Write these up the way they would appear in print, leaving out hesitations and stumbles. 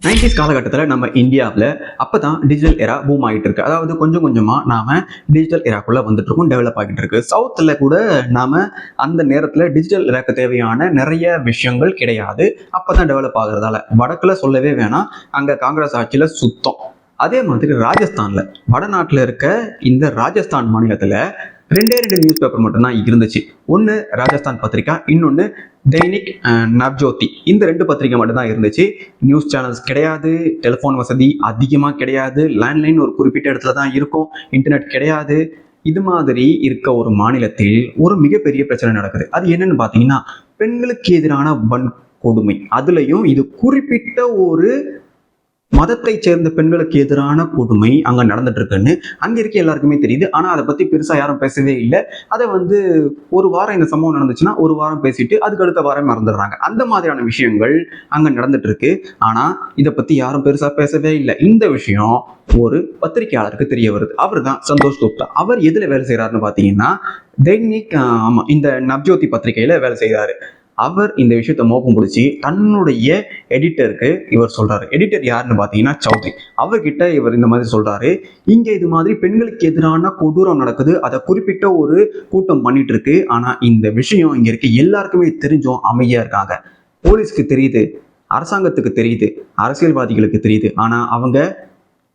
90s காலகட்டத்தில் நம்ம இந்தியாவில் அப்போ தான் டிஜிட்டல் எரா பூம் ஆகிட்டு இருக்கு. அதாவது கொஞ்சம் கொஞ்சமாக நாம் டிஜிட்டல் எராக்குள்ளே வந்துட்டு இருக்கோம், டெவலப் ஆகிட்டு இருக்கு. சவுத்தில் கூட நாம் அந்த நேரத்தில் டிஜிட்டல் எராக்கு தேவையான நிறைய விஷயங்கள் கிடையாது. அப்போ தான் டெவலப் ஆகுறதால வடக்கில் சொல்லவே வேணாம், அங்கே காங்கிரஸ் ஆட்சியில் சுத்தம். அதே மாதிரி ராஜஸ்தானில் வடநாட்டில் இருக்க இந்த ராஜஸ்தான் மாநிலத்தில் ரெண்டே நியூஸ் பேப்பர் மட்டும்தான் இருந்துச்சு. ஒன்று ராஜஸ்தான் பத்திரிகா, இன்னொன்று தைனிக் நவ்ஜோதி. இந்த ரெண்டு பத்திரிகை மட்டும்தான் இருந்துச்சு. நியூஸ் சேனல்ஸ் கிடையாது, டெலிஃபோன் வசதி அதிகமாக கிடையாது, லேண்ட்லைன் ஒரு குறிப்பிட்ட இடத்துல தான் இருக்கும், இன்டர்நெட் கிடையாது. இது மாதிரி இருக்க ஒரு மாநிலத்தில் ஒரு மிகப்பெரிய பிரச்சனை நடக்குது. அது என்னன்னு பார்த்தீங்கன்னா பெண்களுக்கு எதிரான வன்கொடுமை. அதுலேயும் இது குறிப்பிட்ட ஒரு மதத்தை சேர்ந்த பெண்களுக்கு எதிரான கொடுமை அங்க நடந்துட்டு இருக்குன்னு அங்க இருக்க எல்லாருக்குமே தெரியுது. ஆனா அதை பத்தி பெருசா யாரும் பேசவே இல்லை. அதை ஒரு வாரம் இந்த சம்பவம் நடந்துச்சுன்னா ஒரு வாரம் பேசிட்டு அதுக்கு அடுத்த வாரம் மறந்துடுறாங்க. அந்த மாதிரியான விஷயங்கள் அங்க நடந்துட்டு இருக்கு. ஆனா இதை பத்தி யாரும் பெருசா பேசவே இல்லை. இந்த விஷயம் ஒரு பத்திரிகையாளருக்கு தெரிய வருது. அவர் தான் சந்தோஷ் குப்தா. அவர் எதுல வேலை செய்யறாருன்னு பாத்தீங்கன்னா தைனிக் இந்த நவ்ஜோதி பத்திரிகையில வேலை செய்யறாரு. அவர் இந்த விஷயத்த மோப்பம் பிடிச்சி தன்னுடைய எடிட்டருக்கு இவர் சொல்றாரு. எடிட்டர் யாருன்னு பாத்தீங்கன்னா சௌத்ரி. அவர்கிட்ட இவர் இந்த மாதிரி சொல்றாரு, இங்க இது மாதிரி பெண்களுக்கு எதிரான கொடூரம் நடக்குது, அதை குறிப்பிட்ட ஒரு கூட்டம் பண்ணிட்டு இருக்கு. ஆனா இந்த விஷயம் இங்க இருக்க எல்லாருக்குமே தெரிஞ்சும் அமைதியா இருக்காங்க. போலீஸ்க்கு தெரியுது, அரசாங்கத்துக்கு தெரியுது, அரசியல்வாதிகளுக்கு தெரியுது. ஆனா அவங்க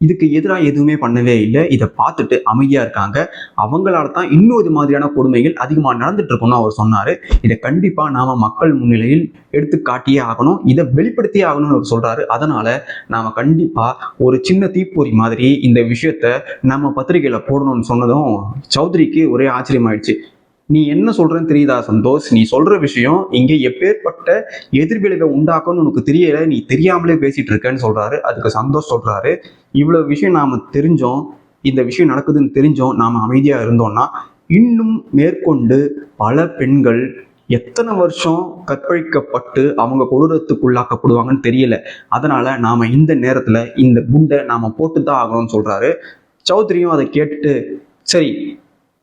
இதுக்கு எதிராக எதுவுமே பண்ணவே இல்லை. இதை பார்த்துட்டு அமைதியா இருக்காங்க. அவங்களால தான் இன்னும் இது மாதிரியான கொடுமைகள் அதிகமாக நடந்துட்டு இருக்கும்னு அவர் சொன்னாரு. இதை கண்டிப்பா நாம மக்கள் முன்னிலையில் எடுத்து காட்டியே ஆகணும், இதை வெளிப்படுத்தியே ஆகணும்னு அவர் சொல்றாரு. அதனால நாம கண்டிப்பா ஒரு சின்ன தீப்பொறி மாதிரி இந்த விஷயத்த நம்ம பத்திரிகையில போடணும்னு சொன்னதும் சௌத்ரிக்கு ஒரே ஆச்சரியமாயிடுச்சு. நீ என்ன சொல்றன்னு தெரியுதா சந்தோஷ்? நீ சொல்ற விஷயம் இங்கே எப்பேற்பட்ட எதிர்விளைவை உண்டாக்கும்னு உனக்கு தெரியல, நீ தெரியாமலே பேசிட்டு இருக்கேன்னு சொல்றாரு. அதுக்கு சந்தோஷ் சொல்றாரு, இவ்வளவு விஷயம் நாம தெரிஞ்சோம், இந்த விஷயம் நடக்குதுன்னு தெரிஞ்சோம் நாம அமைதியா இருந்தோம்னா இன்னும் மேற்கொண்டு பல பெண்கள் எத்தனை வருஷம் கற்பழிக்கப்பட்டு அவங்க கொடூரத்துக்குள்ளாக்கப்படுவாங்கன்னு தெரியல. அதனால நாம இந்த நேரத்துல இந்த குண்டை நாம போட்டுதான் ஆகணும்னு சொல்றாரு. சௌத்ரியும் அதை கேட்டுட்டு சரி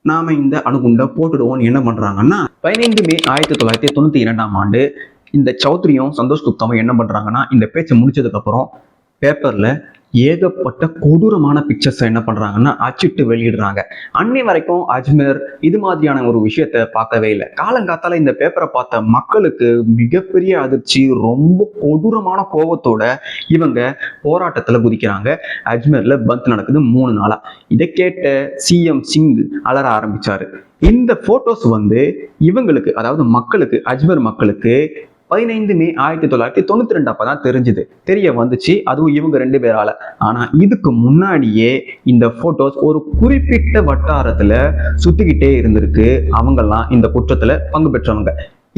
நாம இந்த அணுகுண்டை போட்டுடுவோம் என்ன பண்றாங்கன்னா 15 மே 1992 இந்த சௌத்ரியும் சந்தோஷ் குப்தாவும் என்ன பண்றாங்கன்னா இந்த பேச்சை முடிச்சதுக்கு அப்புறம் பேப்பர்ல ஏகப்பட்ட கொடூரமான பிக்சர்ஸ் என்ன பண்றாங்கன்னா அச்சிட்டு வெளியிடுறாங்க. அன்னை வரைக்கும் அஜ்மேர் இது மாதிரியான ஒரு விஷயத்த பார்க்கவே இல்லை. காலங்காத்தால இந்த பேப்பரை பார்த்த மக்களுக்கு மிகப்பெரிய அதிர்ச்சி, ரொம்ப கொடூரமான கோபத்தோட இவங்க போராட்டத்துல குதிக்கிறாங்க. அஜ்மேர்ல பந்த் நடக்குது 3 நாளா. இதை கேட்ட சிஎம் சிங் அலற ஆரம்பிச்சாரு. இந்த போட்டோஸ் இவங்களுக்கு, அதாவது மக்களுக்கு, அஜ்மேர் மக்களுக்கு 15 மே 1992 அப்பதான் தெரிய வந்துச்சு. அதுவும் இவங்க 2 பேரால. ஆனா இதுக்கு முன்னாடியே இந்த போட்டோஸ் ஒரு குறிப்பிட்ட வட்டாரத்துல சுத்திக்கிட்டே இருந்திருக்கு. அவங்கெல்லாம் இந்த குற்றத்துல பங்கு பெற்றவங்க.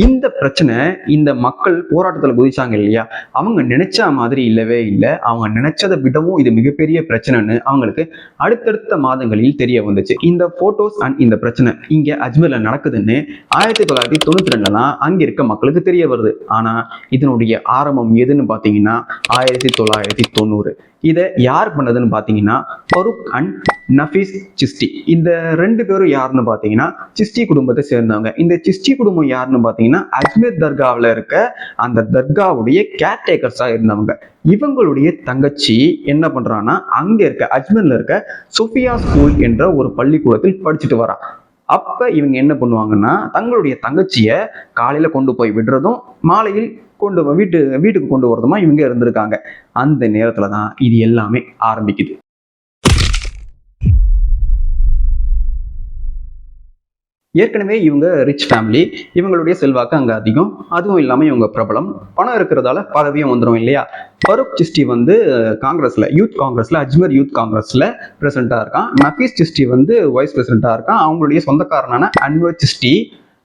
இந்த பிரச்சனை இந்த மக்கள் போராட்டத்துல குதிச்சாங்க இல்லையா, அவங்க நினைச்ச மாதிரி இல்லவே இல்லை. அவங்க நினைச்சதை விடவும் இது மிகப்பெரிய பிரச்சனைன்னு அவங்களுக்கு அடுத்தடுத்த மாதங்களில் தெரிய வந்துச்சு. இந்த போட்டோஸ் அண்ட் இந்த பிரச்சனை இங்க அஜ்மீர்ல நடக்குதுன்னு 1992 தான் அங்க இருக்க மக்களுக்கு தெரிய வருது. ஆனா இதனுடைய ஆரம்பம் எதுன்னு பாத்தீங்கன்னா 1990. இதை யார் பண்ணதுன்னு பாத்தீங்கன்னா ஃபருக் அண்ட் நஃபீஸ் சிஸ்டி. இந்த 2 பேரும் யாருன்னு பாத்தீங்கன்னா சிஸ்டி குடும்பத்தை சேர்ந்தவங்க. இந்த சிஸ்டி குடும்பம் யாருன்னு பாத்தீங்கன்னா அஜ்மீர் தர்காவில் இருக்க அந்த தர்காவுடைய கேர்டேக்கர்ஸா இருந்தவங்க. இவங்களுடைய தங்கச்சி என்ன பண்றான்னா அங்க இருக்க அஜ்மீர்ல இருக்க சுஃபியா ஸ்கூல் என்ற ஒரு பள்ளிக்கூடத்தில் படிச்சுட்டு வரா. அப்ப இவங்க என்ன பண்ணுவாங்கன்னா தங்களுடைய தங்கச்சிய காலையில கொண்டு போய் விடுறதும் மாலையில் வீட்டுக்கு கொண்டு வரதுமா இவங்க இருந்திருக்காங்க. அந்த நேரத்துலதான் இது எல்லாமே ஆரம்பிக்குது. ஏற்கனவே இவங்க ரிச் ஃபேமிலி, இவங்களுடைய செல்வாக்கு அங்க அதிகம். அதுவும் இல்லாம இவங்க பிரபலம், பணம் இருக்கிறதால பதவியும் வந்துடும் இல்லையா. ஃபருக் சிஸ்டி காங்கிரஸ்ல, யூத் காங்கிரஸ்ல, அஜ்மீர் யூத் காங்கிரஸ்ல பிரசிடண்டா இருக்கான். நஃபீஸ் சிஸ்டி வைஸ் பிரசிடண்டா இருக்கான். அவங்களுடைய சொந்தக்காரனான அன்வர் சிஸ்டி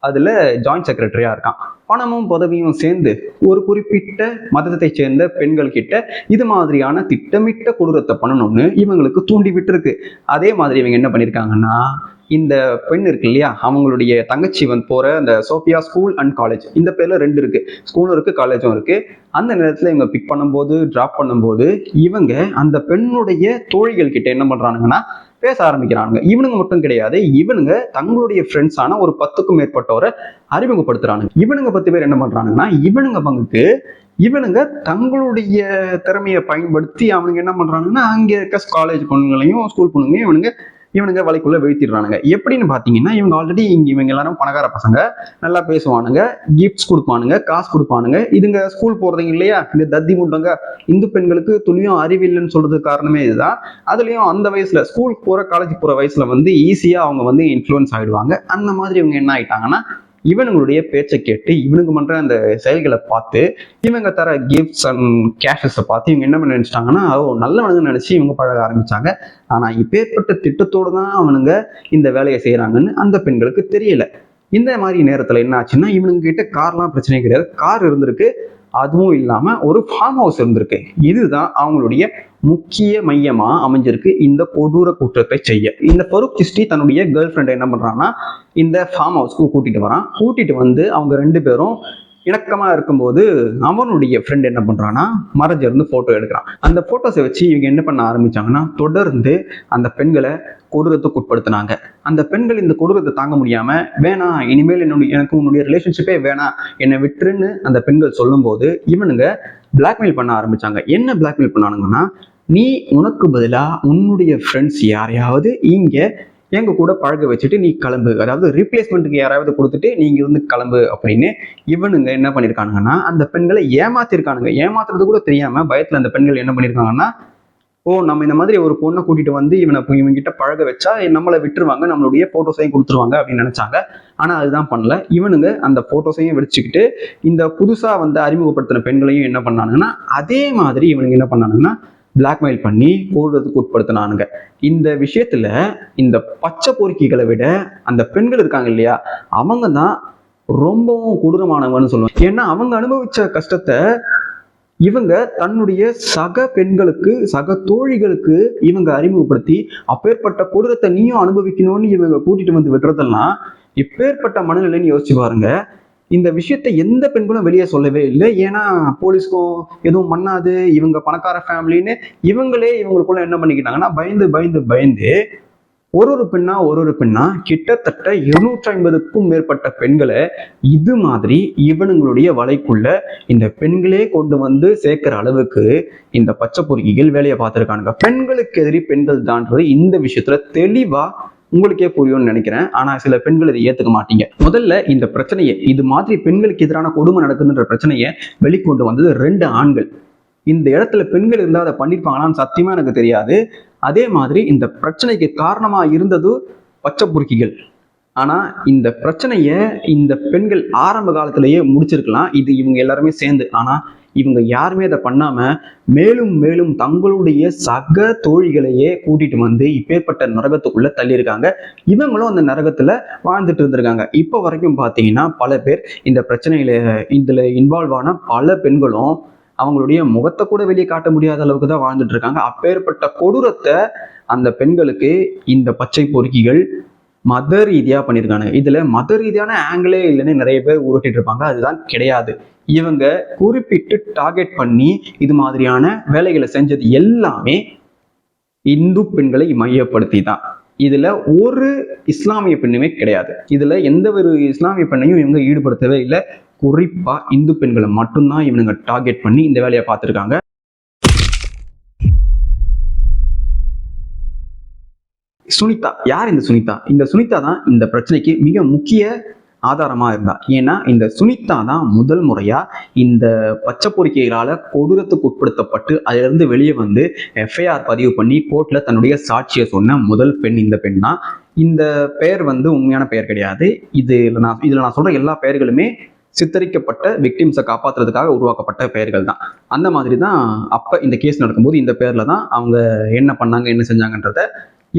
அதுல ஜாயிண்ட் செக்ரட்டரியா இருக்கான். பணமும் பதவியும் சேர்ந்து ஒரு குறிப்பிட்ட மதத்தை சேர்ந்த பெண்கள் கிட்ட இது மாதிரியான திட்டமிட்ட கொடூரத்தை பண்ணணும்னு இவங்களுக்கு தூண்டி விட்டுருக்கு. அதே மாதிரி இவங்க என்ன பண்ணிருக்காங்கன்னா இந்த பெண் இருக்கு இல்லையா, அவங்களுடைய தங்கச்சி போற அந்த சோஃபியா ஸ்கூல் அண்ட் காலேஜ், இந்த பேர்ல 2 இருக்கு, ஸ்கூலும் இருக்கு காலேஜும் இருக்கு. அந்த நேரத்துல இவங்க பிக் பண்ணும்போது டிராப் பண்ணும்போது இவங்க அந்த பெண்ணுடைய தோழிகள் கிட்ட என்ன பண்றானுங்கன்னா பேச ஆரம்பிக்கிறானுங்க. இவனுங்க மட்டும் கிடையாது, இவனுங்க தங்களுடைய ஃப்ரெண்ட்ஸான ஒரு 10க்கும் மேற்பட்டவரை அறிமுகப்படுத்துறானுங்க. இவனுங்க 10 பேர் என்ன பண்றானுங்கன்னா இவனுங்க பங்குக்கு இவனுங்க தங்களுடைய திறமையை பயன்படுத்தி அவனுங்க என்ன பண்றாங்கன்னா அங்க இருக்க காலேஜ் பொண்ணுங்களையும் ஸ்கூல் பொண்ணுங்களையும் இவனுங்க வலைக்குள்ள வீழ்த்திடுறானுங்க. எப்படின்னு பாத்தீங்கன்னா இவங்க ஆல்ரெடி இவங்க எல்லாரும் பணக்கார பசங்க, நல்லா பேசுவானுங்க, கிஃப்ட்ஸ் கொடுப்பானுங்க, காசு கொடுப்பானுங்க. இதுங்க ஸ்கூல் போறதுங்க இல்லையா, இந்த தத்தி முட்டங்க இந்து பெண்களுக்கு துணியும் அறிவில்லைன்னு சொல்றதுக்கு காரணமே இதுதான். அதுலயும் அந்த வயசுல ஸ்கூல் போற காலேஜ் போற வயசுல ஈஸியா அவங்க இன்ஃப்ளூயன்ஸ் ஆயிடுவாங்க. அந்த மாதிரி இவங்க என்ன ஆயிட்டாங்கன்னா இவனுங்களுடைய பேச்சை கேட்டு இவனுக்கு பண்ற அந்த செயல்களை பார்த்து இவங்க தர கிஃப்ட்ஸ் அண்ட் கேஷஸை பார்த்து இவங்க என்ன பண்ண நினைச்சிட்டாங்கன்னா நல்லவனுங்க நினைச்சு இவங்க பழக ஆரம்பிச்சாங்க. ஆனா இப்பேற்பட்ட திட்டத்தோடு தான் அவனுங்க இந்த வேலையை செய்யறாங்கன்னு அந்த பெண்களுக்கு தெரியல. இந்த மாதிரி நேரத்துல என்ன ஆச்சுன்னா இவனுங்க கிட்ட கார்லாம் பிரச்சனை கிடையாது, கார் இருந்திருக்கு. அதுவும் இல்லாம ஒரு ஃபார்ம் ஹவுஸ் இருந்திருக்கு. இதுதான் அவங்களுடைய முக்கிய மையமா அமைஞ்சிருக்கு இந்த கொடூர குற்றத்தை செய்ய. இந்த ஃபரூக் சிஸ்டி தன்னுடைய கேர்ள் ஃப்ரெண்டை என்ன பண்றான்னா இந்த ஃபார்ம் ஹவுஸ்க்கு கூட்டிட்டு வரான். கூட்டிட்டு அவங்க 2 பேரும் இணக்கமா இருக்கும்போது அவனுடைய ஃப்ரெண்ட் என்ன பண்றான்னா மறைஞ்சிருந்து போட்டோ எடுக்கிறான். அந்த போட்டோஸை வச்சு இவங்க என்ன பண்ண ஆரம்பிச்சாங்கன்னா தொடர்ந்து அந்த பெண்களை கொடூரத்துக்கு உட்படுத்தினாங்க. அந்த பெண்கள் இந்த கொடூரத்தை தாங்க முடியாம வேணாம், இனிமேல் எனக்கு உன்னுடைய ரிலேஷன்ஷிப்பே வேணாம், என்னை விட்டுருன்னு அந்த பெண்கள் சொல்லும் போது இவனுங்க பிளாக்மெயில் பண்ண ஆரம்பிச்சாங்க. என்ன பிளாக்மெயில் பண்ணானுங்கன்னா, நீ உனக்கு பதிலா உன்னுடைய ஃப்ரெண்ட்ஸ் யாரையாவது இங்க எங்க கூட பழக வச்சுட்டு நீ கிளம்பு, அதாவது ரீப்ளேஸ்மெண்ட்டுக்கு யாராவது கொடுத்துட்டு நீங்க இருந்து கிளம்பு அப்படின்னு இவனுங்க என்ன பண்ணிருக்கானுங்கன்னா அந்த பெண்களை ஏமாத்திருக்கானுங்க. ஏமாத்துறது கூட தெரியாம பயத்துல அந்த பெண்கள் என்ன பண்ணிருக்காங்கன்னா, நம்ம இந்த மாதிரி ஒரு பொண்ணை கூட்டிட்டு இவங்கிட்ட பழக வச்சா நம்மளை விட்டுருவாங்க, நம்மளுடைய போட்டோஸையும் கொடுத்துருவாங்க அப்படின்னு நினைச்சாங்க. ஆனா அதுதான் பண்ணல. இவனுங்க அந்த போட்டோஸையும் வெடிச்சுக்கிட்டு இந்த புதுசா அறிமுகப்படுத்தின பெண்களையும் என்ன பண்ணானுங்கன்னா அதே மாதிரி இவனுங்க என்ன பண்ணானுங்கன்னா பிளாக்மெயில் பண்ணி போடுறதுக்கு உட்படுத்தினானுங்க. இந்த விஷயத்துல இந்த பச்சை பொறுக்கிகளை விட அந்த பெண்கள் இருக்காங்க இல்லையா, அவங்க தான் ரொம்பவும் கொடூரமானவங்கன்னு சொல்லுவாங்க. ஏன்னா அவங்க அனுபவிச்ச கஷ்டத்தை இவங்க தன்னுடைய சக பெண்களுக்கு, சக தோழிகளுக்கு இவங்க அறிமுகப்படுத்தி அப்பேற்பட்ட கொடூரத்தை நீயும் அனுபவிக்கணும்னு இவங்க கூட்டிட்டு விடுறதெல்லாம் இப்பேற்பட்ட மனநிலைன்னு யோசிச்சு பாருங்க. இந்த விஷயத்தை எந்த பெண்களும் வெளியே சொல்லவே இல்லை. ஏன்னா போலீஸ்க்கும் எதுவும் பண்ணாது, இவங்க பணக்கார ஃபேமிலின்னு இவங்களே இவங்களுக்குள்ள என்ன பண்ணிக்கிட்டாங்கன்னா பயந்து பயந்து பயந்து ஒரு பெண்ணா கிட்டத்தட்ட 250க்கும் மேற்பட்ட பெண்களை இது மாதிரி இவனுங்களுடைய வலைக்குள்ள இந்த பெண்களே கொண்டு சேர்க்கிற அளவுக்கு இந்த பச்சை பொறுக்கிகள் வேலையை பார்த்திருக்கானுங்க. பெண்களுக்கு எதிரி பெண்கள் தான்றது இந்த விஷயத்துல தெளிவா உங்களுக்கே புரியும்னு நினைக்கிறேன். ஆனா சில பெண்கள் இதை ஏத்துக்க மாட்டீங்க. முதல்ல இந்த பிரச்சனையை, இது மாதிரி பெண்களுக்கு எதிரான கொடுமை நடக்குதுன்ற பிரச்சனையை வெளிக்கொண்டு வந்தது 2 ஆண்கள். இந்த இடத்துல பெண்கள் இருந்தா அதை பண்ணிருப்பாங்களான்னு சத்தியமா எனக்கு தெரியாது. அதே மாதிரி இந்த பிரச்சனைக்கு காரணமா இருந்தது பச்சை பொறுக்கிகள். ஆனா இந்த பிரச்சனைய இந்த பெண்கள் ஆரம்ப காலத்திலேயே முடிச்சிருக்கலாம், இது இவங்க எல்லாருமே சேர்ந்து. ஆனா இவங்க யாருமே அதை பண்ணாம மேலும் மேலும் தங்களுடைய சக தோழிகளையே கூட்டிட்டு இப்பேற்பட்ட நரகத்துக்குள்ள தள்ளியிருக்காங்க. இவங்களும் அந்த நரகத்துல வாழ்ந்துட்டு இருந்திருக்காங்க. இப்போ வரைக்கும் பாத்தீங்கன்னா பல பேர் இந்த பிரச்சனையில இதுல இன்வால்வ் ஆன பல பெண்களும் அவங்களுடைய முகத்தை கூட வெளியே காட்ட முடியாத அளவுக்கு தான் வாழ்ந்துட்டு இருக்காங்க. அப்பேற்பட்ட கொடூரத்தை அந்த பெண்களுக்கு இந்த பச்சை பொறுக்கிகள் மத ரீதியா பண்ணியிருக்காங்க. இதுல மத ரீதியான ஆங்கிளே இல்லைன்னு நிறைய பேர் உருட்டிட்டு இருப்பாங்க. அதுதான் கிடையாது. இவங்க குறிப்பிட்டு டார்கெட் பண்ணி இது மாதிரியான வேலைகளை செஞ்சது எல்லாமே இந்து பெண்களை மையப்படுத்தி தான். இதுல ஒரு இஸ்லாமிய பெண்ணுமே கிடையாது. இதுல எந்த ஒரு இஸ்லாமிய பெண்ணையும் இவங்க ஈடுபடுத்தவே இல்லை. குறிப்பா இந்து பெண்களை மட்டும்தான் இவனுங்க டார்கெட் பண்ணி இந்த வேலையை பார்த்திருக்காங்க. சுனிதா யார்? இந்த சுனிதா தான் இந்த பிரச்சனைக்கு மிக முக்கிய ஆதாரமா இருந்தா. ஏன்னா இந்த சுனிதா தான் முதல் முறையா இந்த பச்சை பொறுக்கிகளால கொடூரத்துக்கு உட்படுத்தப்பட்டு அதிலிருந்து வெளியே எஃப்ஐஆர் பதிவு பண்ணி கோர்ட்ல தன்னுடைய சாட்சியை சொன்ன முதல் பெண் இந்த பெண் தான். இந்த பெயர் உண்மையான பெயர் கிடையாது. இதுல நான் சொல்ற எல்லா பெயர்களுமே சித்தரிக்கப்பட்ட விக்டிம்ஸை காப்பாற்றுறதுக்காக உருவாக்கப்பட்ட பெயர்கள் தான். அந்த மாதிரி தான் அப்ப இந்த கேஸ் நடக்கும்போது இந்த பேர்ல தான் அவங்க என்ன பண்ணாங்க, என்ன செஞ்சாங்கன்றத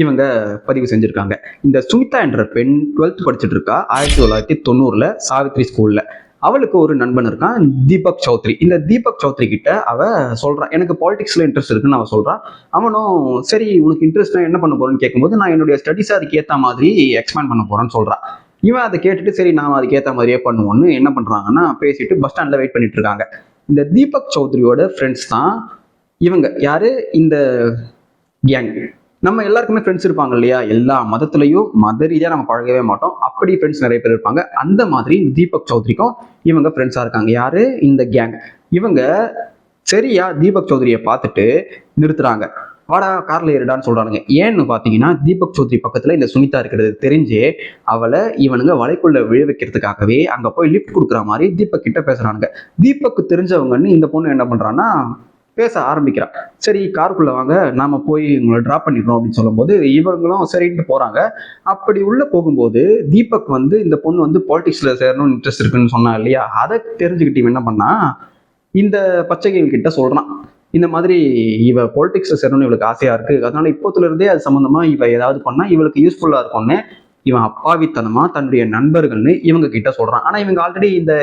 இவங்க பதிவு செஞ்சிருக்காங்க. இந்த சுனிதா என்ற பெண் 12th படிச்சுட்டு இருக்கா. 1990ல சாவித்ரி ஸ்கூல்ல. அவளுக்கு ஒரு நண்பன் இருக்கான், தீபக் சௌத்ரி. இந்த தீபக் சௌத்ரி கிட்ட அவ சொல்றான், எனக்கு பாலிடிக்ஸ்ல இன்ட்ரெஸ்ட் இருக்குன்னு அவ சொல்றான். அவனும் சரி உனக்கு இன்ட்ரெஸ்ட் என்ன பண்ண போறேன்னு கேட்கும்போது நான் என்னுடைய ஸ்டடிஸ் அதுக்கு ஏற்ற மாதிரி எக்ஸ்பேண்ட் பண்ண போறேன்னு சொல்றான். இவன் அதை கேட்டுட்டு சரி நான் அதுக்கு ஏற்ற மாதிரியே பண்ணுவோன்னு என்ன பண்றாங்கன்னா பேசிட்டு பஸ் ஸ்டாண்ட்ல வெயிட் பண்ணிட்டு இருக்காங்க. இந்த தீபக் சௌத்ரியோட ஃப்ரெண்ட்ஸ் தான் இவங்க. யாரு? இந்த கேங். நம்ம எல்லாருக்குமே ஃப்ரெண்ட்ஸ் இருப்பாங்க இல்லையா? எல்லா மதத்திலையும் மத ரீதியா நம்ம பழகவே மாட்டோம். அப்படி ஃப்ரெண்ட்ஸ் நிறைய பேர் இருப்பாங்க. அந்த மாதிரி தீபக் சௌத்ரிக்கும் இவங்க ஃப்ரெண்ட்ஸா இருக்காங்க. யாரு? இந்த கேங். இவங்க சரியா தீபக் சௌத்ரியை பார்த்துட்டு நிறுத்துறாங்க. வாடா கார்ல ஏறிடான்னு சொல்றானுங்க. ஏன்னு பாத்தீங்கன்னா தீபக் சௌத்ரி பக்கத்துல இந்த சுனிதா இருக்கிறது தெரிஞ்சே அவளை இவனுங்க வலைக்குள்ள விழ வைக்கிறதுக்காகவே அங்க போய் லிஃப்ட் கொடுக்குற மாதிரி தீபக் கிட்ட பேசுறானுங்க. தீபக்கு தெரிஞ்சவங்கன்னு இந்த பொண்ணு என்ன பண்றான்னா பேச ஆரம்பிக்கிறா. சரி காருக்குள்ள வாங்க, நாம போய் உங்களை டிராப் பண்ணிடுறோம் அப்படின்னு சொல்லும்போது இவங்களும் சரின்ட்டு போறாங்க. அப்படி உள்ள போகும்போது தீபக் வந்து இந்த பொண்ணு வந்து பாலிடிக்ஸ்ல சேரணும்னு இன்ட்ரெஸ்ட் இருக்குன்னு சொன்னா இல்லையா, அதை தெரிஞ்சுக்கிட்டு இவன் என்ன பண்ணா இந்த பச்சைகள் கிட்ட சொல்றான். இந்த மாதிரி இவ பொலிட்டிக்ஸ்ல சேரணும்னு இவளுக்கு ஆசையா இருக்கு, அதனால இப்போத்துல இருந்தே அது சம்பந்தமா இவ ஏதாவது பண்ணா இவளுக்கு யூஸ்ஃபுல்லா இருக்கும்னு இவன் அப்பாவித்தனமா தன்னுடைய நண்பர்கள்னு இவங்க கிட்ட சொல்றான். ஆனா இவங்க ஆல்ரெடி இந்த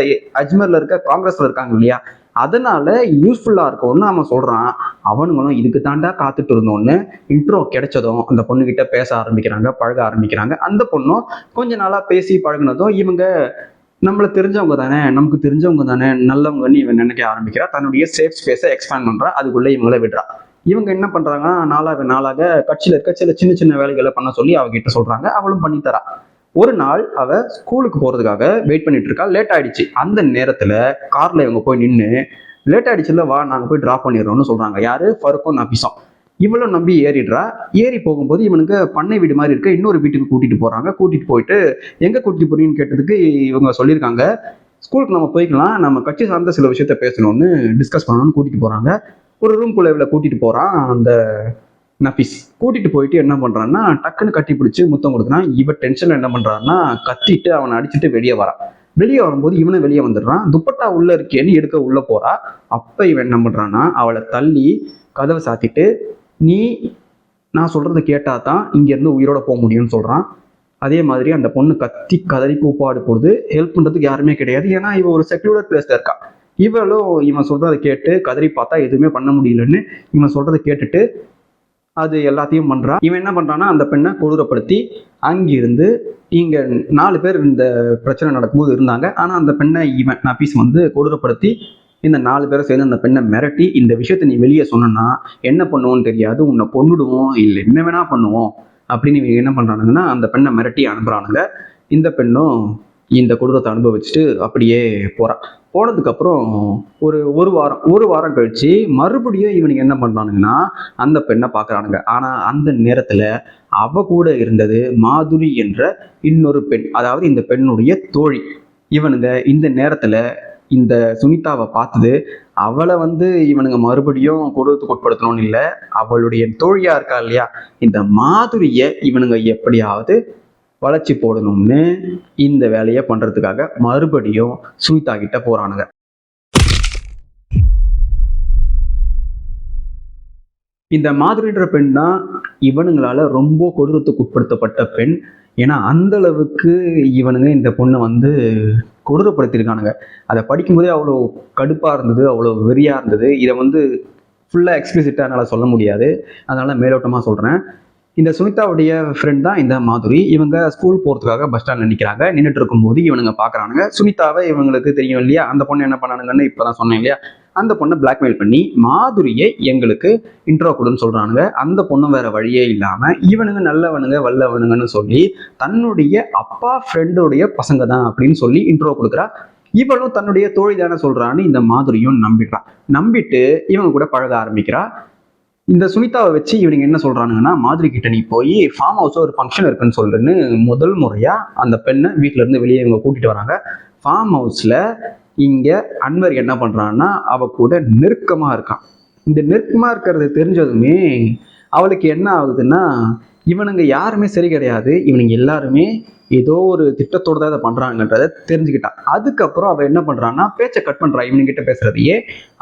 அஜ்மர்ல இருக்க காங்கிரஸ்ல இருக்காங்க இல்லையா, அதனால யூஸ்ஃபுல்லா இருக்கும்னு அவன் சொல்றான். அவனுங்களும் இதுக்கு தாண்டா காத்துட்டு இருந்தோன்னு இன்ட்ரோ கிடைச்சதும் அந்த பொண்ணு கிட்ட பேச ஆரம்பிக்கிறாங்க, பழக ஆரம்பிக்கிறாங்க. அந்த பொண்ணும் கொஞ்ச நாளா பேசி பழகினதும் இவங்க நம்மள தெரிஞ்சவங்க தானே, நமக்கு தெரிஞ்சவங்க தானே, நல்லவங்கன்னு இவன் நினைக்க ஆரம்பிக்கிறா. தன்னுடைய சேஃப் ஸ்பேஸை எக்ஸ்பேண்ட் பண்றா. அதுக்குள்ள இவங்கள விடுறா. இவங்க என்ன பண்றாங்கன்னா நாளாக நாளாக கட்சியில இருக்க சில சின்ன சின்ன வேலைகளை பண்ண சொல்லி அவகிட்ட சொல்றாங்க. அவளும் பண்ணி தரா. ஒரு நாள் அவ ஸ்கூலுக்கு போறதுக்காக வெயிட் பண்ணிட்டு இருக்கா. லேட் ஆயிடுச்சு. அந்த நேரத்துல கார்ல இவங்க போய் நின்று லேட் ஆயிடுச்சுல, வா நாங்க போய் டிராப் பண்ணிடுறோம்னு சொல்றாங்க. யாரு? ஃபருக்கும் நபிசும். இவளும் நம்பி ஏறிடுறா. ஏறி போகும்போது இவனுக்கு பண்ணை வீடு மாதிரி இருக்க இன்னொரு வீட்டுக்கு கூட்டிட்டு போறாங்க. கூட்டிட்டு போயிட்டு எங்க கூட்டிட்டு போறீங்கன்னு கேட்டதுக்கு இவங்க சொல்லியிருக்காங்க, ஸ்கூலுக்கு நம்ம போய்க்கலாம், நம்ம கட்சி சார்ந்த சில விஷயத்த பேசணும்னு டிஸ்கஸ் பண்ணணும்னு கூட்டிட்டு போறாங்க. ஒரு ரூம் குள்ள இவளை கூட்டிட்டு போறான் அந்த நஃபீஸ். கூட்டிட்டு போயிட்டு என்ன பண்றான்னா டக்குன்னு கட்டி பிடிச்சி முத்தம் கொடுக்குறான். இவ டென்ஷன்ல என்ன பண்றான்னா கத்திட்டு அவனை அடிச்சுட்டு வெளியே வரான். வெளியே வரும்போது இவனும் வெளியே வந்துடுறான். துப்பட்டா உள்ள இருக்கேன்னு எடுக்க உள்ள போறா. அப்ப இவன் என்ன பண்றான்னா அவளை தள்ளி கதவை சாத்திட்டு, நீ நான் சொல்றதை கேட்டா தான் இங்கேருந்து உயிரோட போக முடியும்னு சொல்றான். அதே மாதிரி அந்த பொண்ணு கத்தி கதறி கூப்பாடு போடுது. ஹெல்ப் பண்றதுக்கு யாருமே கிடையாது. ஏன்னா இவ ஒரு செக்யூலர் பிளேஸ்ல இருக்கா. இவளும் இவன் சொல்றதை கேட்டு கதறி பார்த்தா எதுவுமே பண்ண முடியலன்னு இவன் சொல்றதை கேட்டுட்டு அது எல்லாத்தையும் பண்றான். இவன் என்ன பண்றான்னா அந்த பெண்ணை கொடூரப்படுத்தி அங்கிருந்து இங்க 4 பேர் இந்த பிரச்சனை நடக்கும்போது இருந்தாங்க. ஆனா அந்த பெண்ணை இவன் நபீஸ் வந்து கொடூரப்படுத்தி இந்த 4 பேரை சேர்ந்து அந்த பெண்ணை மிரட்டி, இந்த விஷயத்த நீ வெளியே சொன்னா என்ன பண்ணுவோன்னு தெரியாது, உன்னை கொன்னுடுவோம், இல்லை என்ன வேணா பண்ணுவோம் அப்படின்னு இவங்க என்ன பண்றானுங்கன்னா அந்த பெண்ணை மிரட்டி அனுப்புறானுங்க. இந்த பெண்ணும் இந்த கொடூரத்தை அனுபவிச்சுட்டு அப்படியே போறான். போனதுக்கு அப்புறம் ஒரு வாரம் கழிச்சு மறுபடியும் இவனுக்கு என்ன பண்றானுங்கன்னா அந்த பெண்ணை பாக்குறானுங்க. ஆனா அந்த நேரத்துல அவ கூட இருந்தது மாதுரி என்ற இன்னொரு பெண், அதாவது இந்த பெண்ணுடைய தோழி. இவனுங்க இந்த நேரத்துல இந்த சுனிதாவை பார்த்தது அவளை வந்து இவனுங்க மறுபடியும் கொடூரத்துக்கு உட்படுத்தணும்னு இல்லை, அவளுடைய தோழியா இருக்கா இல்லையா இந்த மாதுரிய இவனுங்க எப்படியாவது வளைச்சி போடணும்னு இந்த வேலையை பண்றதுக்காக மறுபடியும் சுனிதா கிட்ட போறானுங்க. இந்த மாதுரின்ற பெண் தான் இவனுங்களால ரொம்ப கொடூரத்துக்கு உட்படுத்தப்பட்ட பெண். ஏன்னா அந்த அளவுக்கு இவனுங்க இந்த பொண்ணை வந்து கொடூரப்படுத்தியிருக்கானுங்க. அதை படிக்கும்போதே அவ்வளோ கடுப்பாக இருந்தது, அவ்வளோ வெறியாக இருந்தது. இதை வந்து ஃபுல்லாக எக்ஸ்பிளிசிட்டாக என்னால் சொல்ல முடியாது, அதனால் மேலோட்டமாக சொல்கிறேன். இந்த சுனிதாவுடைய ஃப்ரெண்ட் தான் இந்த மாதுரி. இவங்க ஸ்கூல் போகிறதுக்காக பஸ் ஸ்டாண்டில் நிற்கிறாங்க. நின்றுட்டு இருக்கும்போது இவனுங்க பார்க்குறானுங்க. சுனிதாவை இவங்களுக்கு தெரியும் இல்லையா, அந்த பொண்ணு என்ன பண்ணானுங்கன்னு இப்போ தான் சொன்னேன் இல்லையா, அந்த பொண்ணை பிளாக்மெயில் பண்ணி மாதுரியை எங்களுக்கு இன்ட்ரோ கொடுன்னு சொல்கிறானுங்க. அந்த பொண்ணு வேற வழியே இல்லாமல் இவனுங்க நல்லவனுங்க வல்லவனுங்கன்னு சொல்லி தன்னுடைய அப்பா ஃப்ரெண்டுடைய பசங்க தான் அப்படின்னு சொல்லி இன்ட்ரோ கொடுக்குறா. இவளும் தன்னுடைய தோழி தானே சொல்கிறான்னு இந்த மாதுரியும் நம்பிடுறான். நம்பிட்டு இவங்க கூட பழக ஆரம்பிக்கிறா. இந்த சுனிதாவை வச்சு இவனுங்க என்ன சொல்றானுங்கன்னா, மாதுரி கிட்ட நீ போய் ஃபார்ம் ஹவுஸ் ஒரு ஃபங்க்ஷன் இருக்குன்னு சொல்றேன்னு முதல் முறையா அந்த பெண்ணை வீட்டுல இருந்து வெளியே இவங்க கூட்டிட்டு வராங்க. ஃபார்ம் ஹவுஸ்ல இங்க அன்வர் என்ன பண்றான்னா அவ கூட நெருக்கமா இருக்கான். இந்த நெருக்கமா இருக்கிறது தெரிஞ்சதுமே அவளுக்கு என்ன ஆகுதுன்னா, இவனுங்க யாருமே சரி கிடையாது, இவனுங்க எல்லாருமே ஏதோ ஒரு திட்டத்தோட தான் இதை பண்றாங்கன்றத தெரிஞ்சுக்கிட்டான். அதுக்கப்புறம் அவ என்ன பண்றான்னா பேச்சை கட் பண்றா இவனுங்கிட்ட பேசுறதையே.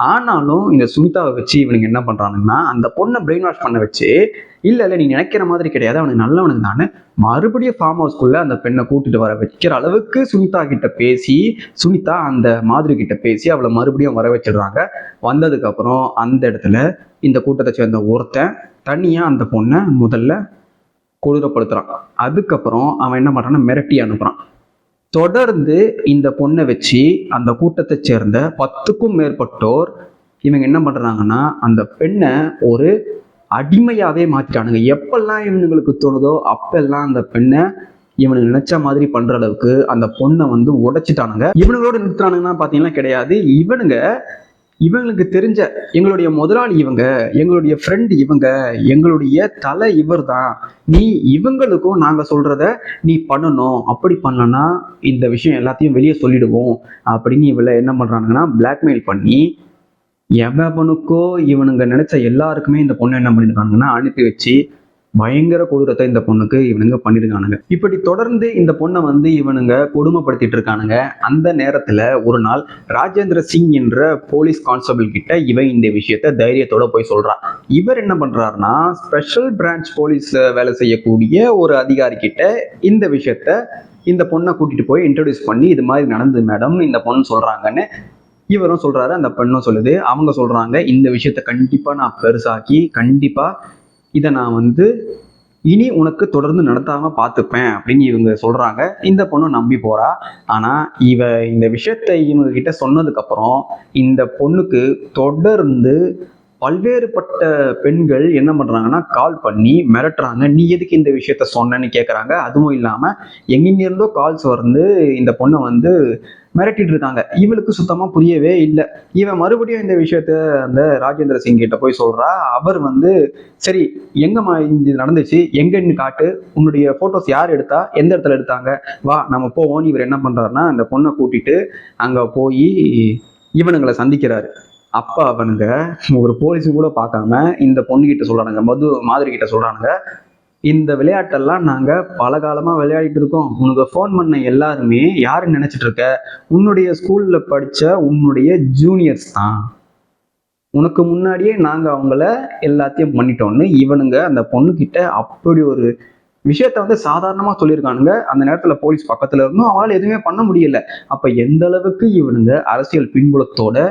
ஆனாலும் இந்த சுனிதாவை வச்சு இவனுங்க என்ன பண்றானுங்கன்னா அந்த பொண்ணை பிரெயின் வாஷ் பண்ண வச்சு, இல்ல நீ நினைக்கிற மாதிரி கிடையாது, அவனுக்கு நல்லவனுக்கு தானே மறுபடியும் ஃபார்ம் ஹவுஸ்க்குள்ள அந்த பெண்ணை கூட்டிட்டு வர வைக்கிற அளவுக்கு சுனிதா கிட்ட பேசி, சுனிதா அந்த மாதுரி கிட்ட பேசி அவளை மறுபடியும் வர வச்சிடுறாங்க. வந்ததுக்கு அப்புறம் அந்த இடத்துல இந்த கூட்டத்தை சேர்ந்த ஒருத்தன் தனியா அந்த பொண்ணை முதல்ல கொடூரப்படுத்துறான். அதுக்கப்புறம் அவன் என்ன பண்றான்னா மிரட்டி அனுப்புறான். தொடர்ந்து இந்த பொண்ணை வச்சு அந்த கூட்டத்தை சேர்ந்த 10க்கும் மேற்பட்டோர் இவங்க என்ன பண்றாங்கன்னா அந்த பெண்ணை ஒரு அடிமையாவே மாத்திட்டானுங்க. எப்பெல்லாம் இவனுங்களுக்கு தோணுதோ அப்பெல்லாம் அந்த பெண்ணை இவனுக்கு நினைச்ச மாதிரி பண்ற அளவுக்கு அந்த பொண்ணை வந்து உடைச்சிட்டானுங்க. இவனுங்களோட நிறுத்துறானுங்கன்னா பாத்தீங்கன்னா கிடையாது. இவங்களுக்கு தெரிஞ்ச எங்களுடைய முதலாளி இவங்க, எங்களுடைய ஃப்ரெண்ட் இவங்க, எங்களுடைய தலை இவர் தான், நீ இவங்களுக்கும் நாங்க சொல்றத நீ பண்ணணும், அப்படி பண்ணலன்னா இந்த விஷயம் எல்லாத்தையும் வெளியே சொல்லிடுவோம் அப்படின்னு இவளை என்ன பண்றானுங்கன்னா பிளாக்மெயில் பண்ணி எவனுக்கோ இவனுங்க நினைச்ச எல்லாருக்குமே இந்த பொண்ணு என்ன பண்ணிருக்கானுங்கன்னா அனுப்பி வச்சு பயங்கர கொடூரத்தை இந்த பொண்ணுக்கு இவனுங்க பண்ணிருக்கானுங்க. இப்படி தொடர்ந்து இந்த பொண்ணை வந்து இவனுங்க கொடுமைப்படுத்திட்டு இருக்கானுங்க. அந்த நேரத்துல ஒரு நாள் ராஜேந்திர சிங் என்ற போலீஸ் கான்ஸ்டபிள் கிட்ட இவன் இந்த விஷயத்த தைரியத்தோட போய் சொல்றான். இவர் என்ன பண்றாருன்னா ஸ்பெஷல் பிரான்ச் போலீஸ்ல வேலை செய்யக்கூடிய ஒரு அதிகாரி கிட்ட இந்த விஷயத்த இந்த பொண்ணை கூட்டிட்டு போய் இன்ட்ரோடியூஸ் பண்ணி இது மாதிரி நடந்தது மேடம்னு இந்த பொண்ணு சொல்றாங்கன்னு இவரும் சொல்றாரு, அந்த பெண்ணும் சொல்லுது. அவங்க சொல்றாங்க இந்த விஷயத்த கண்டிப்பா நான் பெருசாக்கி கண்டிப்பா இதை நான் வந்து இனி உனக்கு தொடர்ந்து நடத்தாம பார்த்துப்பேன் அப்படின்னு இவங்க சொல்றாங்க. இந்த பொண்ணு நம்பி போறா. ஆனா இந்த விஷயத்தை இவங்க கிட்ட சொன்னதுக்கு அப்புறம் இந்த பொண்ணுக்கு தொடர்ந்து பல்வேறுபட்ட பெண்கள் என்ன பண்றாங்கன்னா கால் பண்ணி மிரட்டுறாங்க. நீ எதுக்கு இந்த விஷயத்த சொன்னேன்னு கேட்கறாங்க. அதுவும் இல்லாம எங்கிங்க இருந்தோ கால்ஸ் வந்து இந்த பொண்ணை வந்து மிரட்டிட்டு இருக்காங்க. இவளுக்கு சுத்தமா புரியவே இல்லை. இவன் மறுபடியும் இந்த விஷயத்த அந்த ராஜேந்திர சிங் கிட்ட போய் சொல்றா. அவர் வந்து சரி எங்கம்மா இது நடந்துச்சு, எங்கன்னு காட்டு, உன்னுடைய போட்டோஸ் யார் எடுத்தா, எந்த இடத்துல எடுத்தாங்க, வா நம்ம போவோம். இவர் என்ன பண்றாருன்னா அந்த பொண்ணை கூட்டிட்டு அங்க போய் இவனுங்களை சந்திக்கிறாரு. அப்ப அவனுங்க ஒரு போலீஸு கூட பார்க்காம இந்த பொண்ணு கிட்ட சொல்றானுங்க, மாதிரி கிட்ட சொல்றானுங்க, இந்த விளையாட்டெல்லாம் நாங்க பல காலமா விளையாடிட்டு இருக்கோம். உனக்கு ஃபோன் பண்ண எல்லாருமே யாருன்னு நினைச்சிட்டு இருக்க, உன்னுடைய ஸ்கூல்ல படிச்ச உன்னுடைய ஜூனியர்ஸ் தான், உனக்கு முன்னாடியே நாங்க அவங்கள எல்லாத்தையும் பண்ணிட்டோம்னு இவனுங்க அந்த பொண்ணு கிட்ட அப்படி ஒரு விஷயத்த வந்து சாதாரணமா சொல்லியிருக்கானுங்க. அந்த நேரத்துல போலீஸ் பக்கத்துல இருந்தும் அவங்களால எதுவுமே பண்ண முடியல. அப்ப எந்த அளவுக்கு இவனுங்க அரசியல் பின்புலத்தோட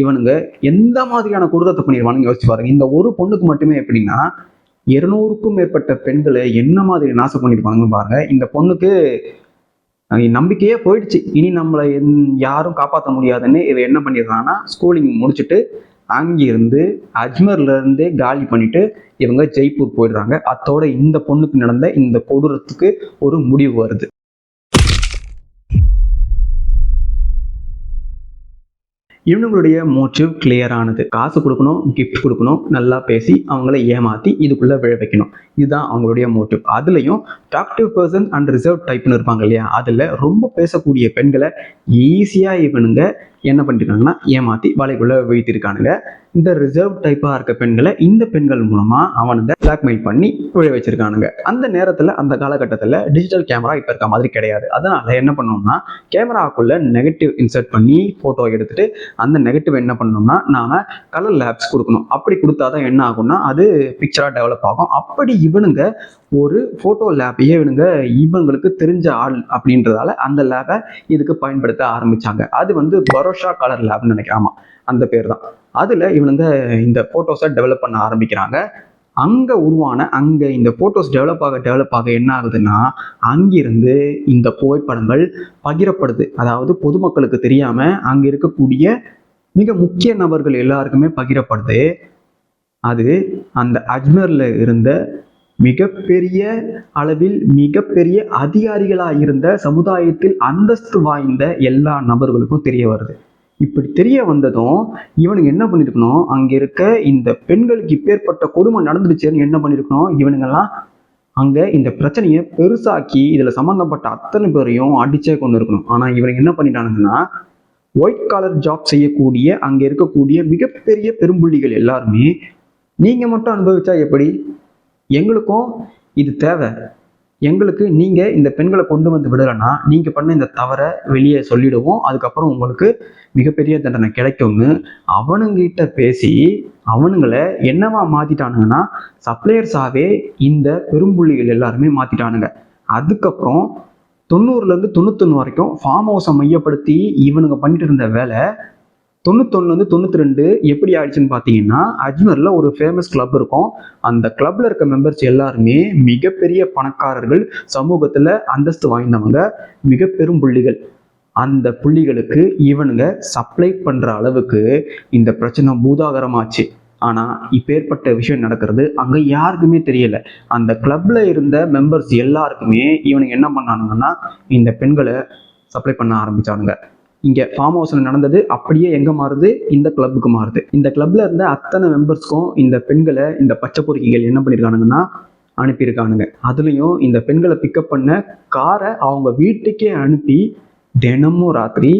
இவனுங்க எந்த மாதிரியான கொடூரத்தை பண்ணிடுவானுங்க யோசிச்சு பாருங்க. இந்த ஒரு பொண்ணுக்கு மட்டுமே எப்படின்னா 200க்கும் மேற்பட்ட பெண்களை என்ன மாதிரி நாசம் பண்ணிருப்பாங்கன்னு பாருங்க. இந்த பொண்ணுக்கு நம்பிக்கையே போயிடுச்சு. இனி நம்மளை யாரும் காப்பாற்ற முடியாதுன்னு இவ என்ன பண்ணிடுறான்னா ஸ்கூலிங் முடிச்சுட்டு அங்கிருந்து அஜ்மர்ல இருந்தே காலி பண்ணிட்டு இவங்க ஜெய்ப்பூர் போயிடுறாங்க. அத்தோட இந்த பொண்ணுக்கு நடந்த இந்த கொடூரத்துக்கு ஒரு முடிவு வருது. இவனுங்களுடைய மோட்டிவ் கிளியரானது. காசு கொடுக்கணும், கிஃப்ட் கொடுக்கணும், நல்லா பேசி அவங்கள ஏமாத்தி இதுக்குள்ள விழ வைக்கணும். இதுதான் அவங்களுடைய மோட்டிவ். அதுலயும் டாக்டிவ் பர்சன் அண்ட் ரிசர்வ் டைப்னு இருப்பாங்க இல்லையா, அதுல ரொம்ப பேசக்கூடிய பெண்களை ஈஸியா இவனுங்க என்ன பண்ணிருக்காங்கன்னா ஏமாத்தி வலைக்குள்ள வீழ்த்திருக்கானுங்க. இந்த ரிசர்வ் டைப்பா இருக்க பெண்களை இந்த பெண்கள் மூலமா அவனுங்க பிளாக்மெயில் பண்ணி விழ வச்சிருக்கானுங்க. அந்த நேரத்துல அந்த காலகட்டத்துல டிஜிட்டல் கேமரா இப்ப இருக்க மாதிரி கிடையாது. அதனால என்ன பண்ணோம்னா கேமராக்குள்ள நெகட்டிவ் இன்சர்ட் பண்ணி போட்டோ எடுத்துட்டு அந்த நெகட்டிவ் என்ன பண்ணணும்னா நாம கலர் லேப்ஸ் கொடுக்கணும். அப்படி கொடுத்தாதான் என்ன ஆகும்னா அது பிக்சரா டெவலப் ஆகும். அப்படி இவனுங்க ஒரு போட்டோ லேப்பையே இவங்களுக்கு தெரிஞ்ச ஆள் அப்படின்றதால அந்த லேபை இதுக்கு பயன்படுத்த ஆரம்பிச்சாங்க. அது வந்து பரோஷா கலர் லேப்னு நினைக்கிறேன், அந்த பேர் தான். அதுல இவனுங்க இந்த போட்டோஸை டெவலப் பண்ண ஆரம்பிக்கிறாங்க. அங்க இந்த போட்டோஸ் டெவலப் ஆக என்ன ஆகுதுன்னா அங்கிருந்து இந்த புகைப்படங்கள் பகிரப்படுது. அதாவது பொதுமக்களுக்கு தெரியாம அங்க இருக்கக்கூடிய மிக முக்கிய நபர்கள் எல்லாருக்குமே பகிரப்படுது. அது அந்த அஜ்மர்ல இருந்த மிகப்பெரிய அளவில் மிகப்பெரிய அதிகாரிகளா இருந்த சமுதாயத்தில் அந்தஸ்து வாய்ந்த எல்லா நபர்களுக்கும் தெரிய வருது. இப்படி தெரிய வந்ததும் இவனுங்க என்ன பண்ணிருக்கணும், அங்க இருக்க இந்த பெண்களுக்கு இப்பேற்பட்ட கொடுமை நடந்துருச்சுன்னு என்ன பண்ணிருக்கணும், இவனுங்கெல்லாம் அங்க இந்த பிரச்சனையை பெருசாக்கி இதுல சம்பந்தப்பட்ட அத்தனை பேரையும் அடிச்சே கொண்டு இருக்கணும். ஆனா இவனுங்க என்ன பண்ணிட்டானுங்கன்னா ஒயிட் காலர் ஜாப் செய்யக்கூடிய அங்க இருக்கக்கூடிய மிகப்பெரிய பெரும்புள்ளிகள் எல்லாருமே நீங்க மட்டும் அனுபவிச்சா எப்படி, எங்களுக்கும் இது தேவை, எங்களுக்கு நீங்க இந்த பெண்களை கொண்டு வந்து விடலைன்னா நீங்க பண்ண இந்த தவறை வெளியே சொல்லிடுவோம், அதுக்கப்புறம் உங்களுக்கு மிகப்பெரிய தண்டனை கிடைக்கும்னு அவனுங்கிட்ட பேசி அவனுங்களை என்னவா மாத்திட்டானுங்கன்னா சப்ளையர்ஸாவே இந்த பெரும்புள்ளிகள் எல்லாருமே மாத்திட்டானுங்க. அதுக்கப்புறம் 90லேருந்து 91 வரைக்கும் ஃபார்ம் ஹவுஸை மையப்படுத்தி இவனுங்க பண்ணிட்டு இருந்த வேலை 91லேருந்து 92 எப்படி ஆயிடுச்சுன்னு பார்த்தீங்கன்னா அஜ்மர்ல ஒரு ஃபேமஸ் கிளப் இருக்கும். அந்த கிளப்ல இருக்க மெம்பர்ஸ் எல்லாருமே மிகப்பெரிய பணக்காரர்கள், சமூகத்துல அந்தஸ்து வாய்ந்தவங்க, மிக பெரும் புள்ளிகள். அந்த புள்ளிகளுக்கு இவனுங்க சப்ளை பண்ற அளவுக்கு இந்த பிரச்சனை பூதாகரமாச்சு. ஆனா இப்பேற்பட்ட விஷயம் நடக்கிறது அங்க யாருக்குமே தெரியல. அந்த கிளப்ல இருந்த மெம்பர்ஸ் எல்லாருக்குமே இவனுங்க என்ன பண்ணானுங்கன்னா இந்த பெண்களை சப்ளை பண்ண ஆரம்பிச்சானுங்க. இங்க ஃபார்ம் ஹவுஸ்ல நடந்தது அப்படியே எங்க மாறுது, இந்த கிளப்புக்கு மாறுது. இந்த கிளப்ல இருந்த அத்தனை மெம்பர்ஸ்க்கும் இந்த பெண்களை இந்த பச்சை பொறுக்கிகள் என்ன பண்ணிருக்கானுங்கன்னா அனுப்பியிருக்கானுங்க. அதுலயும் இந்த பெண்களை பிக்கப் பண்ண காரை அவங்க வீட்டுக்கே அனுப்பி தினமும் ராத்திரி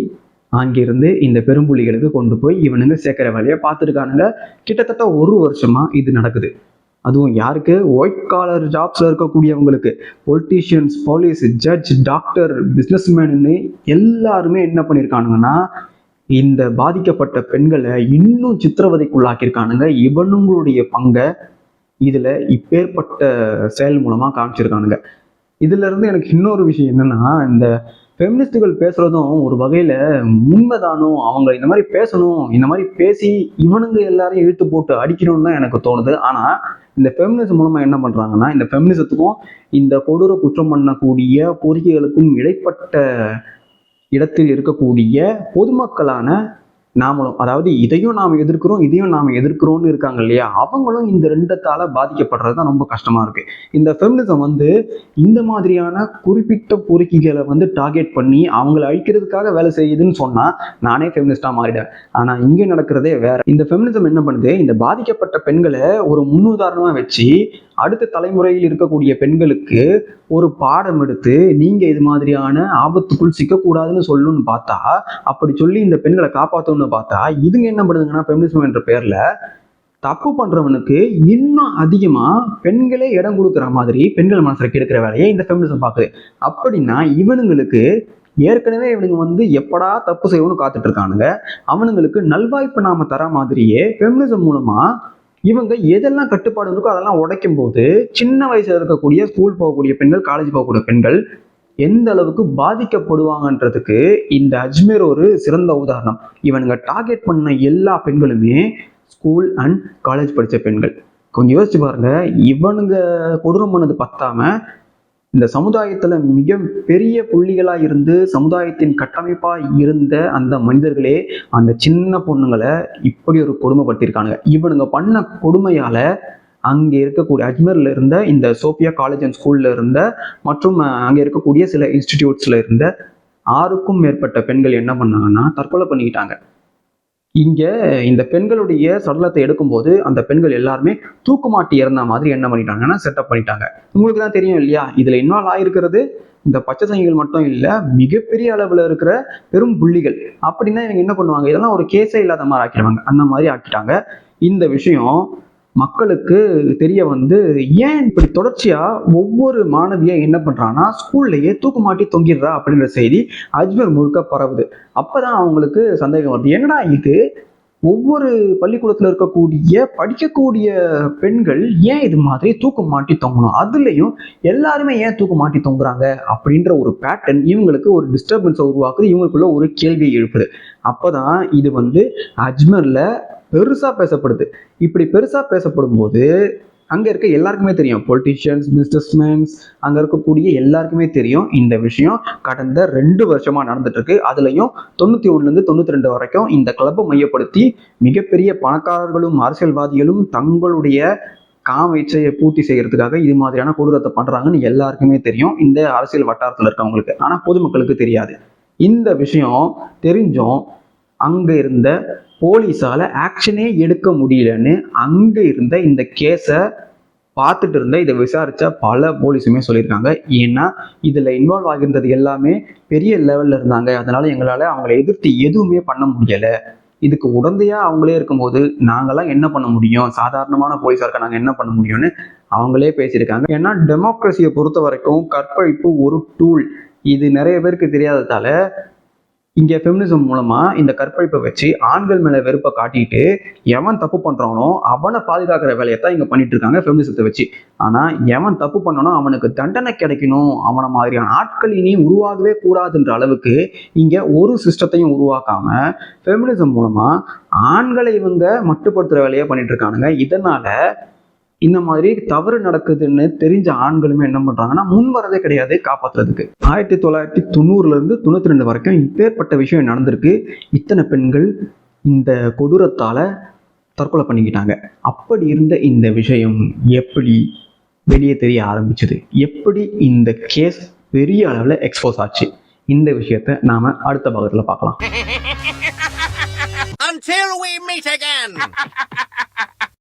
அங்கிருந்து இந்த பெரும்புள்ளிகளுக்கு கொண்டு போய் இவனுங்க சேர்க்கிற வேலையை பார்த்துருக்கானுங்க. கிட்டத்தட்ட 1 வருஷமா இது நடக்குது. அதுவும் யாருக்கு? ஒயிட் காலர் ஜாப்ஸ்ல இருக்கக்கூடியவங்களுக்கு. பொலிட்டீஷியன்ஸ், போலீஸ், ஜட்ஜ், டாக்டர், பிஸ்னஸ்மேனு எல்லாருமே என்ன பண்ணியிருக்கானுங்கன்னா இந்த பாதிக்கப்பட்ட பெண்களை இன்னும் சித்திரவதைக்குள்ளாக்கியிருக்கானுங்க. இவனுங்களுடைய பங்கை இதுல இப்பேற்பட்ட செயல் மூலமா காமிச்சிருக்கானுங்க. இதுல இருந்து எனக்கு இன்னொரு விஷயம் என்னன்னா, இந்த ஃபெமினிஸ்டுகள் பேசுறதும் ஒரு வகையில உண்மைதானோ, அவங்க இந்த மாதிரி பேசணும், இந்த மாதிரி பேசி இவனுங்க எல்லாரையும் இழுத்து போட்டு அடிக்கணும்னு தான் எனக்கு தோணுது. ஆனா இந்த ஃபெமினிசம் மூலமா என்ன பண்றாங்கன்னா, இந்த ஃபெமினிசத்துக்கும் இந்த கொடூர குற்றம் பண்ணக்கூடிய பொறுக்கிகளுக்கும் இடைப்பட்ட இடத்தில் இருக்கக்கூடிய பொதுமக்களான நாமளும், அதாவது இதையும் நாம் எதிர்க்கிறோம் இதையும் நாம் எதிர்க்கிறோம்னு இருக்காங்க இல்லையா, அவங்களும் இந்த ரெண்டத்தால பாதிக்கப்படுறது தான் ரொம்ப கஷ்டமா இருக்கு. இந்த ஃபெமினிசம் இந்த மாதிரியான குறிப்பிட்ட பொறுக்கிகளை டார்கெட் பண்ணி அவங்களை அழிக்கிறதுக்காக வேலை செய்யுதுன்னு சொன்னா நானே ஃபெமினிஸ்டா மாறிடுவேன். ஆனா இங்க நடக்கிறதே வேற. இந்த ஃபெமினிசம் என்ன பண்ணுது, இந்த பாதிக்கப்பட்ட பெண்களை ஒரு முன்னுதாரணமா வச்சு அடுத்த தலைமுறையில் இருக்கக்கூடிய பெண்களுக்கு ஒரு பாடம் எடுத்து நீங்க இது மாதிரியான ஆபத்துக்குள் சிக்கக்கூடாதுன்னு சொல்லணும்னு பார்த்தா, அப்படி சொல்லி இந்த பெண்களை காப்பாற்றணும்னு பார்த்தா இதுங்க என்ன பண்ணுதுங்கன்னா ஃபெமினிசம் என்ற பேர்ல தப்பு பண்றவனுக்கு இன்னும் அதிகமா பெண்களே இடம் கொடுக்குற மாதிரி பெண்கள் மனசுல கெடுக்கிற வேலையை இந்த ஃபெமினிசம் பார்க்குது. அப்படின்னா இவனுங்களுக்கு ஏற்கனவே இவனுங்க எப்படா தப்பு செய்யணும்னு காத்துட்டு இருக்கானுங்க. அவனுங்களுக்கு நல்வாய்ப்பு நாம தர மாதிரியே ஃபெமினிசம் மூலமா இவங்க எதெல்லாம் கட்டுப்பாடு இருக்கோ அதெல்லாம் உடைக்கும் போது சின்ன வயசுல இருக்கக்கூடிய ஸ்கூல் போகக்கூடிய பெண்கள், காலேஜ் போகக்கூடிய பெண்கள் எந்த அளவுக்கு பாதிக்கப்படுவாங்கன்றதுக்கு இந்த அஜ்மீர் ஒரு சிறந்த உதாரணம். இவனுங்க டார்கெட் பண்ண எல்லா பெண்களுமே ஸ்கூல் அண்ட் காலேஜ் படித்த பெண்கள். கொஞ்சம் யோசிச்சு பாருங்க, இவனுங்க கொடூரம் பண்ணது பத்தாம இந்த சமுதாயத்துல மிக பெரிய புள்ளிகளா இருந்து சமுதாயத்தின் கட்டமைப்பா இருந்த அந்த மனிதர்களே அந்த சின்ன பொண்ணுங்களை இப்படி ஒரு கொடுமைப்படுத்தியிருக்கானுங்க. இவனுங்க பண்ண கொடுமையால அங்கே இருக்கக்கூடிய அஜ்மீர்ல இருந்த இந்த சோஃபியா காலேஜ் அண்ட் ஸ்கூல்ல இருந்த மற்றும் அங்கே இருக்கக்கூடிய சில இன்ஸ்டிடியூட்ஸ்ல இருந்த 6க்கும் மேற்பட்ட பெண்கள் என்ன பண்ணாங்கன்னா தற்கொலை பண்ணிக்கிட்டாங்க. இங்க இந்த பெண்களுடைய சடலத்தை எடுக்கும்போது அந்த பெண்கள் எல்லாருமே தூக்குமாட்டி இறந்த மாதிரி என்ன பண்ணிட்டாங்கன்னா செட்டப் பண்ணிட்டாங்க. உங்களுக்கு தான் தெரியும் இல்லையா, இதுல இன்வால்வ் ஆயிருக்கிறது இந்த பச்சை சங்கிகள் மட்டும் இல்ல, மிகப்பெரிய அளவுல இருக்கிற பெரும் புள்ளிகள். அப்படின்னா இவங்க என்ன பண்ணுவாங்க, இதெல்லாம் ஒரு கேஸே இல்லாத மாதிரி ஆக்கிடுவாங்க. அந்த மாதிரி ஆக்கிட்டாங்க. இந்த விஷயம் மக்களுக்கு தெரிய ஏன் இப்படி தொடர்ச்சியா ஒவ்வொரு மாணவியா என்ன பண்றான்னா ஸ்கூல்லையே தூக்கு மாட்டி தொங்கிடுறா அப்படின்ற செய்தி அஜ்மீர் முழுக்க பரவுது. அப்பதான் அவங்களுக்கு சந்தேகம் வருது, என்னடா இது ஒவ்வொரு பள்ளிக்கூடத்துல இருக்கக்கூடிய படிக்கக்கூடிய பெண்கள் ஏன் இது மாதிரி தூக்கு மாட்டி தொங்கணும், அதுலயும் எல்லாருமே ஏன் தூக்கு மாட்டி தொங்குறாங்க அப்படின்ற ஒரு பேட்டர்ன் இவங்களுக்கு ஒரு டிஸ்டர்பன்ஸை உருவாக்குது, இவங்களுக்குள்ள ஒரு கேள்வியை எழுப்புது. அப்பதான் இது அஜ்மீர்ல பெருசா பேசப்படுது. இப்படி பெருசா பேசப்படும் போது அங்க இருக்க எல்லாருக்குமே தெரியும், பொலிட்டீஷியன்ஸ், பிசினஸ்மேன்ஸ், அங்க இருக்கக்கூடிய எல்லாருக்குமே தெரியும் இந்த விஷயம் கடந்த 2 வருஷமா நடந்துட்டு இருக்கு. அதுலயும் 91ல இருந்து 92 வரைக்கும் இந்த கிளப்பை மையப்படுத்தி மிகப்பெரிய பணக்காரர்களும் அரசியல்வாதிகளும் தங்களுடைய காம இச்சையை பூர்த்தி செய்யறதுக்காக இது மாதிரியான கொடூரத்தை பண்றாங்கன்னு எல்லாருக்குமே தெரியும், இந்த அரசியல் வட்டாரத்துல இருக்கவங்களுக்கு. ஆனா பொதுமக்களுக்கு தெரியாது. இந்த விஷயம் தெரிஞ்சும் அங்க இருந்த போலீஸால ஆக்ஷனே எடுக்க முடியலன்னு அங்க இருந்த இந்த கேஸை பார்த்துட்டு இருந்த இதை விசாரிச்ச பல போலீஸுமே சொல்லியிருக்காங்க. ஏன்னா இதுல இன்வால்வ் ஆகியிருந்தது எல்லாமே பெரிய லெவல்ல இருந்தாங்க. அதனால எங்களால அவங்களை எதிர்த்து எதுவுமே பண்ண முடியல. இதுக்கு உடந்தையா அவங்களே இருக்கும்போது நாங்கெல்லாம் என்ன பண்ண முடியும், சாதாரணமான போலீஸா இருக்க நாங்க என்ன பண்ண முடியும்னு அவங்களே பேசியிருக்காங்க. ஏன்னா டெமோக்ரஸியை பொறுத்த வரைக்கும் கற்பழிப்பு ஒரு டூல். இது நிறைய பேருக்கு தெரியாததால இங்க ஃபெமினிசம் மூலமா இந்த கற்பழிப்பை வச்சு ஆண்கள் மேல வெறுப்பை காட்டிட்டு எவன் தப்பு பண்றானோ அவனை பாதுகாக்கிற வேலையத்தான் இங்க பண்ணிட்டு இருக்காங்க ஃபெமினிசத்தை வச்சு. ஆனா எவன் தப்பு பண்ணனோ அவனுக்கு தண்டனை கிடைக்கணும், அவனை மாதிரியான ஆட்கள் இனி உருவாகவே கூடாதுன்ற அளவுக்கு இங்க ஒரு சிஸ்டத்தையும் உருவாக்காம ஃபெமினிசம் மூலமா ஆண்களை இவங்க மட்டுப்படுத்துற வேலையை பண்ணிட்டு இருக்கானுங்க. இதனால இந்த மாதிரி தவறு நடக்குதுன்னு தெரிஞ்ச ஆண்களுமே என்ன பண்றாங்கன்னா முன் வரதே கிடையாது காப்பாற்றுறதுக்கு. 1990ல இருந்து 92 வரைக்கும் இப்பேற்பட்ட விஷயம் நடந்திருக்கு. இத்தனை பெண்கள் இந்த கொடூரத்தால தற்கொலை பண்ணிக்கிட்டாங்க. அப்படி இருந்த இந்த விஷயம் எப்படி வெளியே தெரிய ஆரம்பிச்சது, எப்படி இந்த கேஸ் பெரிய அளவில் எக்ஸ்போஸ் ஆச்சு, இந்த விஷயத்த நாம அடுத்த பாகத்தில் பார்க்கலாம். Until we meet again.